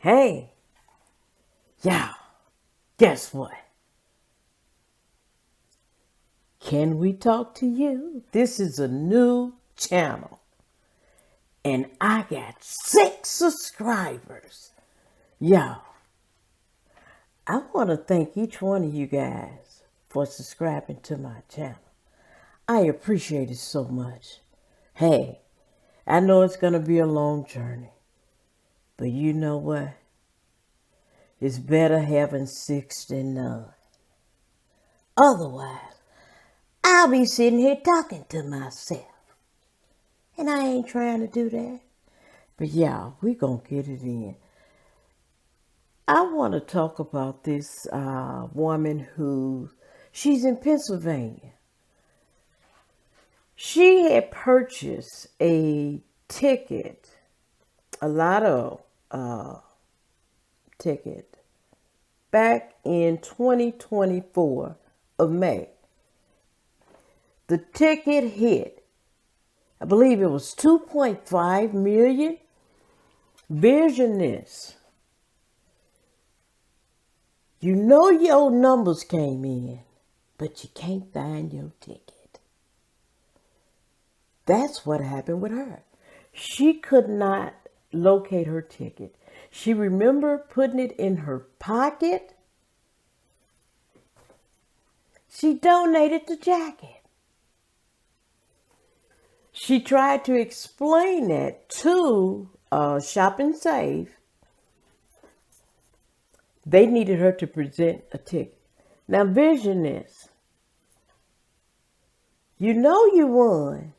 Hey, y'all, guess what? Can we talk to you? This is a new channel, and I got 6 subscribers. Y'all, I want to thank each one of you guys for subscribing to my channel. I appreciate it so much. Hey, I know it's going to be a long journey, but you know what? It's better having 6 than none. Otherwise, I'll be sitting here talking to myself. And I ain't trying to do that. But y'all, we gonna get it in. I want to talk about this woman she's in Pennsylvania. She had purchased a ticket, a lotto ticket, back in 2024 of May. The ticket hit, I believe it was 2.5 million. Vision this. You know your numbers came in, but you can't find your ticket. That's what happened with her. She could not locate her ticket. She remembered putting it in her pocket. She donated the jacket. She tried to explain that to Shop and Save. They needed her to present a ticket. Now vision this. You know you won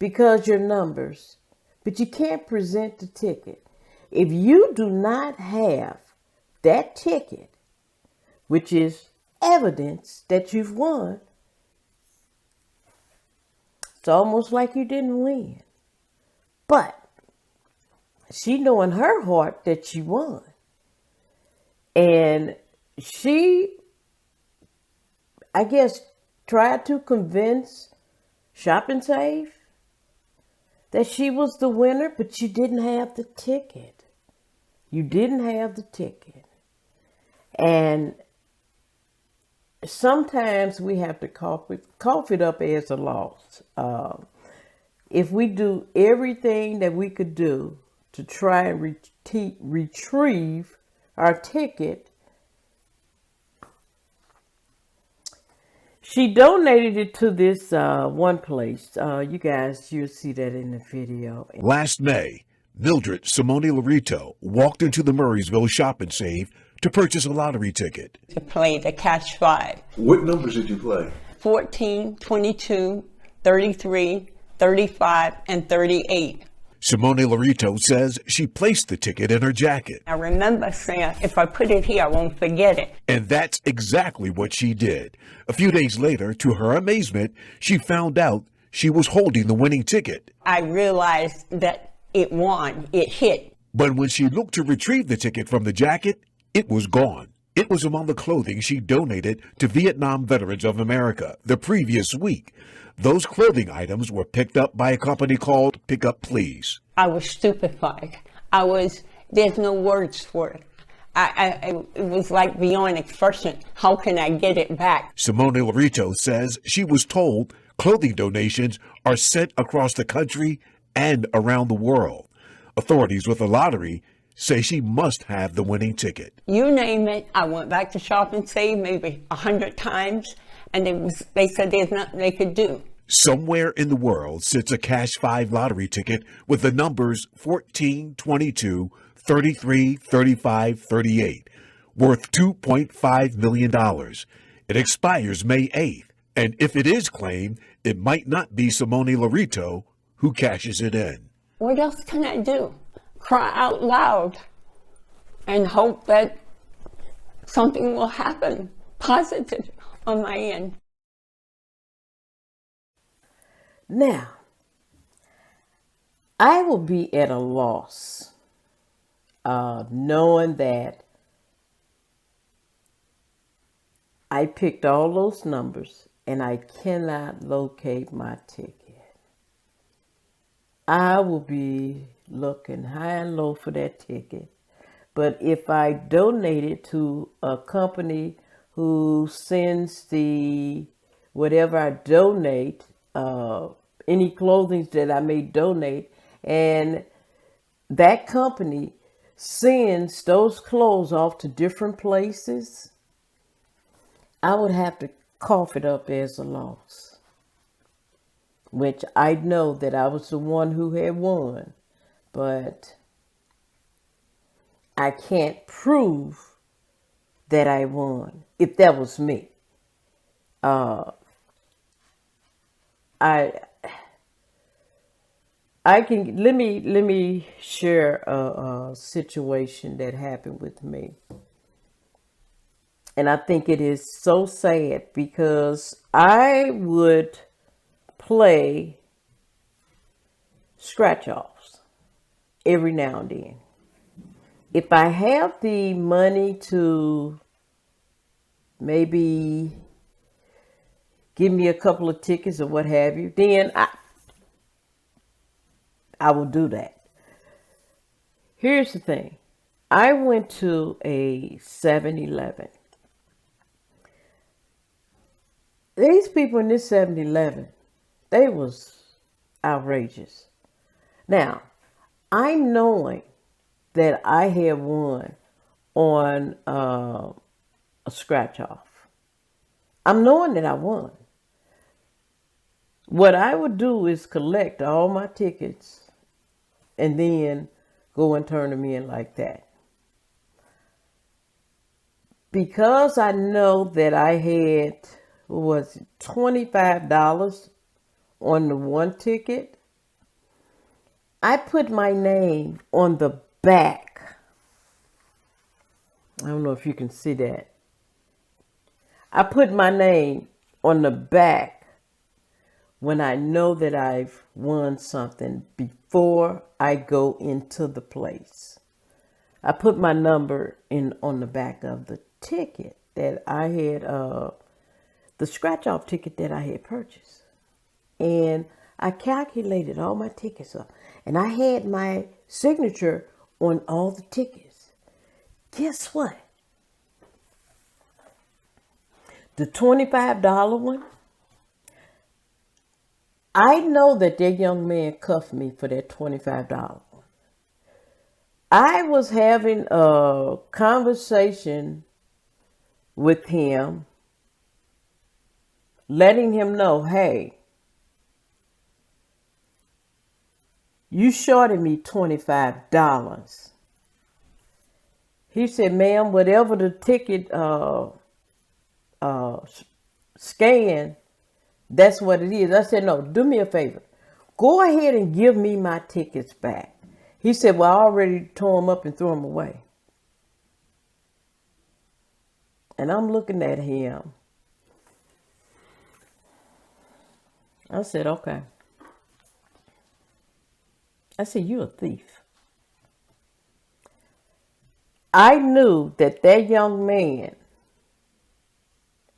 because your numbers, but you can't present the ticket. If you do not have that ticket, which is evidence that you've won, it's almost like you didn't win. But she know in her heart that she won. And she, I guess, tried to convince Shop and Save that she was the winner, but you didn't have the ticket. You didn't have the ticket. And sometimes we have to cough it up as a loss. If we do everything that we could do to try and retrieve our ticket, she donated it to this one place. You guys, you'll see that in the video. Last May, Mildred Simone Larito walked into the Murraysville Shop and Save to purchase a lottery ticket. To play the Cash 5. What numbers did you play? 14, 22, 33, 35, and 38. Simone Larito says she placed the ticket in her jacket. I remember saying, if I put it here, I won't forget it. And that's exactly what she did. A few days later, to her amazement, she found out she was holding the winning ticket. I realized that it won, it hit. But when she looked to retrieve the ticket from the jacket, it was gone. It was among the clothing she donated to Vietnam Veterans of America the previous week. Those clothing items were picked up by a company called Pick Up Please. I was stupefied. There's no words for it. It was like beyond expression. How can I get it back? Simone Larito says she was told clothing donations are sent across the country and around the world. Authorities with the lottery say she must have the winning ticket. You name it. I went back to Shop and Save maybe 100 times, and they said there's nothing they could do. Somewhere in the world sits a Cash 5 lottery ticket with the numbers 14, 22, 33, 35, 38, worth $2.5 million. It expires May 8th, and if it is claimed, it might not be Simone Larito who cashes it in. What else can I do? Cry out loud and hope that something will happen positive on my end. Now, I will be at a loss knowing that I picked all those numbers and I cannot locate my ticket. I will be looking high and low for that ticket. But if I donate it to a company who sends the whatever I donate, any clothing that I may donate, and that company sends those clothes off to different places, I would have to cough it up as a loss, which I know that I was the one who had won, but I can't prove that I won if that was me. I I can let me share a situation that happened with me. And I think it is so sad because I would play scratch offs every now and then. If I have the money to maybe give me a couple of tickets or what have you, then I will do that. Here's the thing. I went to a 7-Eleven. These people in this 7-Eleven, they was outrageous. Now, I'm knowing that I had won on a scratch off. I'm knowing that I won. What I would do is collect all my tickets and then go and turn them in like that. Because I know that I had, what was it, $25 on the one ticket, I put my name on the back. I don't know if you can see that. I put my name on the back when I know that I've won something before I go into the place. I put my number in on the back of the ticket that I had, the scratch off ticket that I had purchased. And I calculated all my tickets up and I had my signature on all the tickets. Guess what? The $25 one, I know that young man cuffed me for that $25. I was having a conversation with him, letting him know, hey, you shorted me $25. He said, ma'am, whatever the ticket scan, that's what it is. I said, no, do me a favor. Go ahead and give me my tickets back. He said, well, I already tore them up and threw them away. And I'm looking at him. I said, okay. I said, you're a thief. I knew that that young man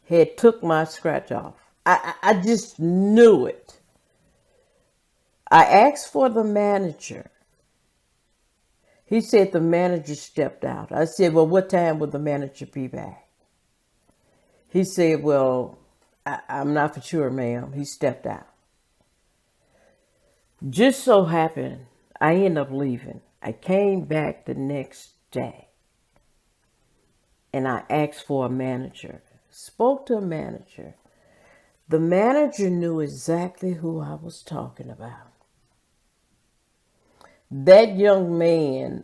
had took my scratch off. I just knew it. I asked for the manager. He said the manager stepped out. I said, well, what time will the manager be back? He said, well, I'm not for sure, ma'am. He stepped out. Just so happened, I ended up leaving. I came back the next day and I asked for a manager. Spoke to a manager. The manager knew exactly who I was talking about. That young man,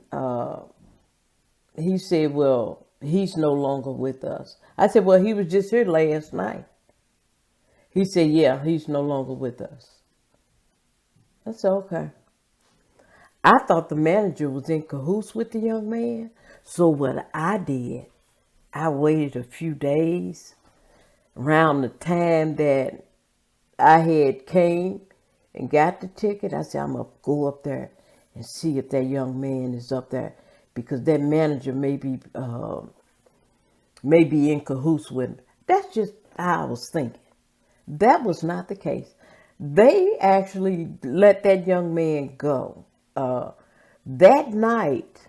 he said, well, he's no longer with us. I said, well, he was just here last night. He said, yeah, he's no longer with us. I said, okay. I thought the manager was in cahoots with the young man. So what I did, I waited a few days around the time that I had came and got the ticket. I said, I'm going to go up there and see if that young man is up there because that manager may be in cahoots with him. That's just how I was thinking. That was not the case. They actually let that young man go. That night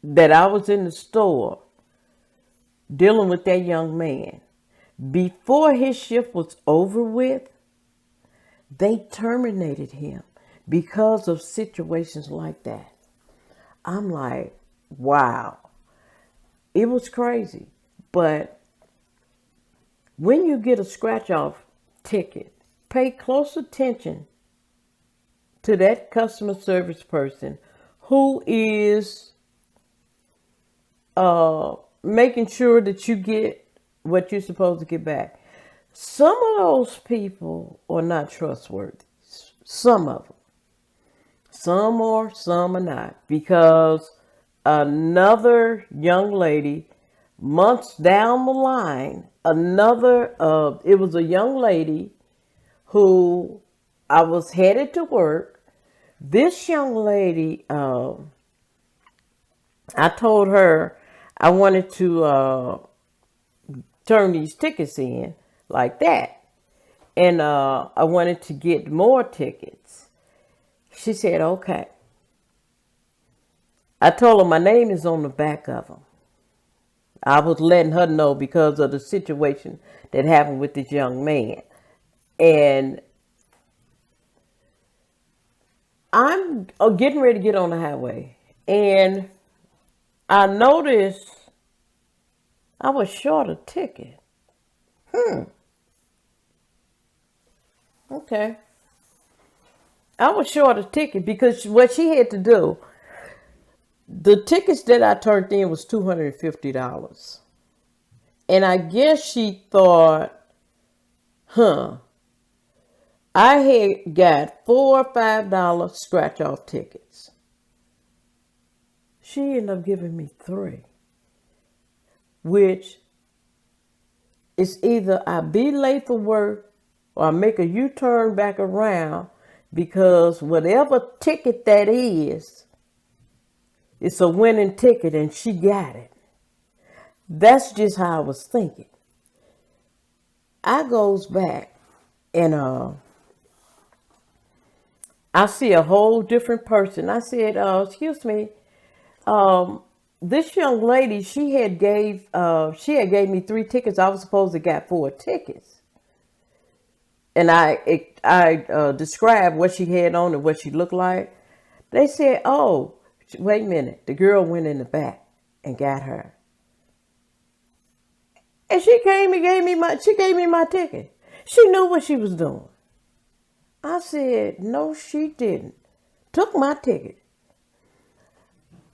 that I was in the store dealing with that young man, before his shift was over with, they terminated him because of situations like that. I'm like, wow. It was crazy. But when you get a scratch off ticket, pay close attention to that customer service person who is making sure that you get what you're supposed to get back. Some of those people are not trustworthy. Some of them. Some are, some are not. Because another young lady, months down the line, it was a young lady who I was headed to work. This young lady, I told her I wanted to turn these tickets in like that. And I wanted to get more tickets. She said, okay. I told her my name is on the back of them. I was letting her know because of the situation that happened with this young man. And I'm getting ready to get on the highway. And I noticed I was short a ticket. Okay. I was short a ticket because what she had to do, the tickets that I turned in was $250. And I guess she thought, I had got $4 or $5 scratch off tickets. She ended up giving me 3, which is either I be late for work or I make a U-turn back around, because whatever ticket that is, it's a winning ticket and she got it. That's just how I was thinking. I goes back and I see a whole different person. I said, excuse me, this young lady, she had gave me 3 tickets. I was supposed to get 4 tickets. And I described what she had on and what she looked like. They said, oh, wait a minute. The girl went in the back and got her. And she came and gave me my ticket. She knew what she was doing. I said, no, she didn't. Took my ticket.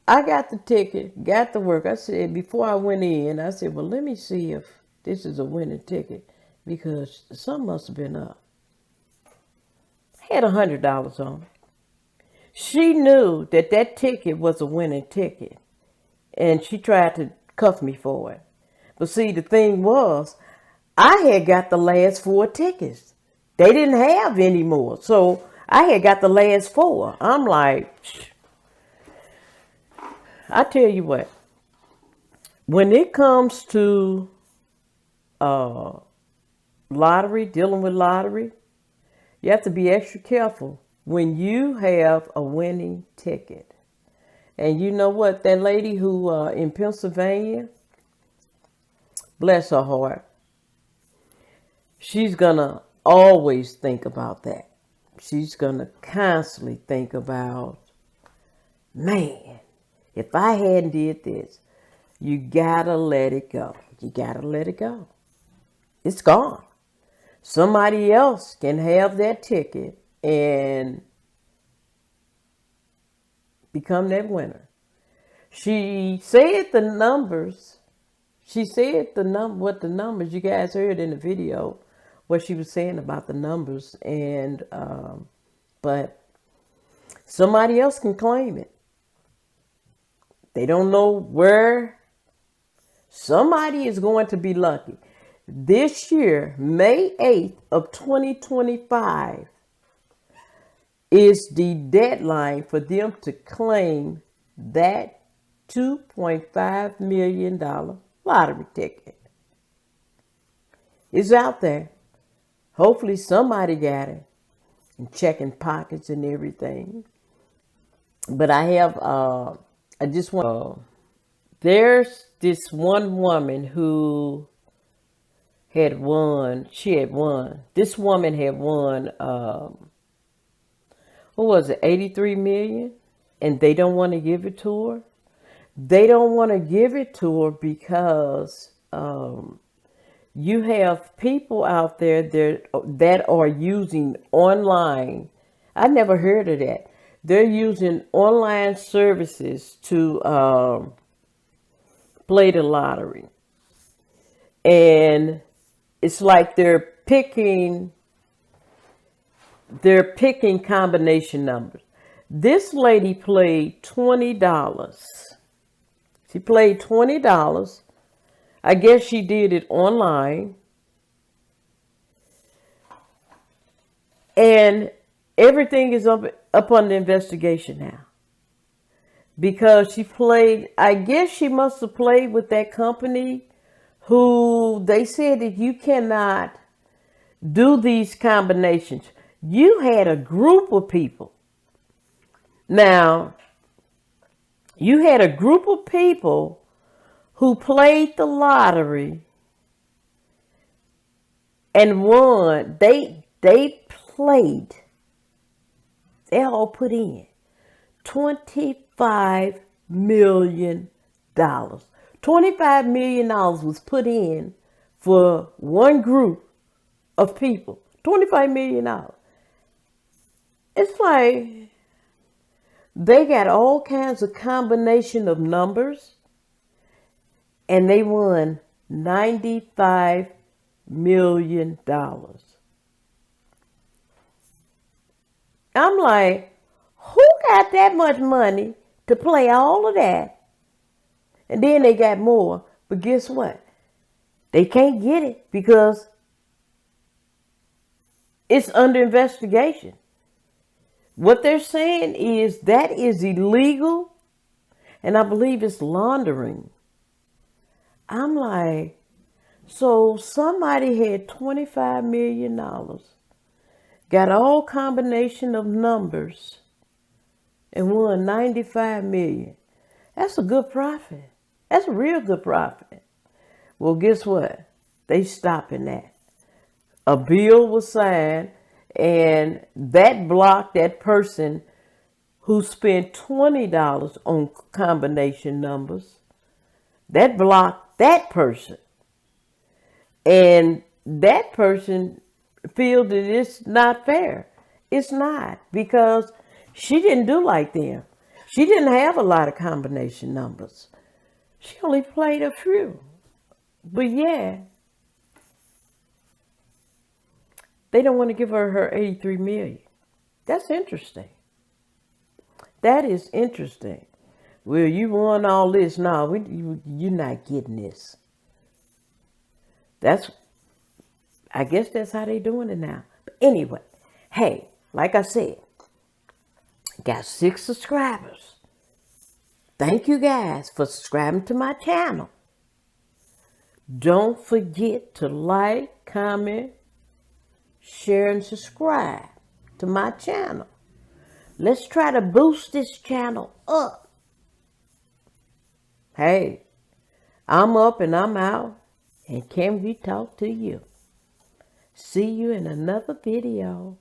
I got the ticket, got the work. I said, before I went in, I said, well, let me see if this is a winning ticket, because something must have been up. Had $100 on it. She knew that ticket was a winning ticket, and she tried to cuff me for it. But see, the thing was, I had got the last 4 tickets. They didn't have any more. So I had got the last 4. I'm like, I tell you what, when it comes to lottery, dealing with lottery, you have to be extra careful when you have a winning ticket. And you know what? That lady who in Pennsylvania, bless her heart, she's going to always think about that. She's going to constantly think about, man, if I hadn't did this. You got to let it go. You got to let it go. It's gone. Somebody else can have that ticket and become that winner. She said the numbers. She said what the numbers, you guys heard in the video, what she was saying about the numbers. And, but somebody else can claim it. They don't know where. Somebody is going to be lucky. This year, May 8th of 2025 is the deadline for them to claim that $2.5 million lottery ticket. It's out there. Hopefully somebody got it and checking pockets and everything. But I have, I just want, there's this one woman who had won, she had won, this woman had won, what was it, 83 million? And they don't want to give it to her. They don't want to give it to her because you have people out there that are using online. I never heard of that. They're using online services to play the lottery. And it's like they're picking combination numbers. This lady played $20. She played $20. I guess she did it online. And everything is up under investigation now. Because she played, I guess she must have played with that company who they said that you cannot do these combinations. You had a group of people. Now, you had a group of people who played the lottery and won. They played. They all put in $25 million. $25 million was put in for one group of people. $25 million. It's like they got all kinds of combination of numbers and they won $95 million. I'm like, who got that much money to play all of that? And then they got more. But guess what? They can't get it because it's under investigation. What they're saying is that is illegal, and I believe it's laundering. I'm like, so somebody had $25 million, got all combination of numbers, and won $95 million. That's a good profit. That's a real good profit. Well, guess what? They stopping that. A bill was signed, and that blocked that person who spent $20 on combination numbers. That blocked that person. And that person feels that it's not fair. It's not, because she didn't do like them. She didn't have a lot of combination numbers. She only played a few. But yeah, they don't want to give her 83 million. That's interesting. That is interesting. Well, you won all this. No, you're not getting this. I guess that's how they doing it now. But anyway, hey, like I said, got 6 subscribers. Thank you guys for subscribing to my channel. Don't forget to like, comment, share, and subscribe to my channel. Let's try to boost this channel up. Hey, I'm up and I'm out. And can we talk to you? See you in another video.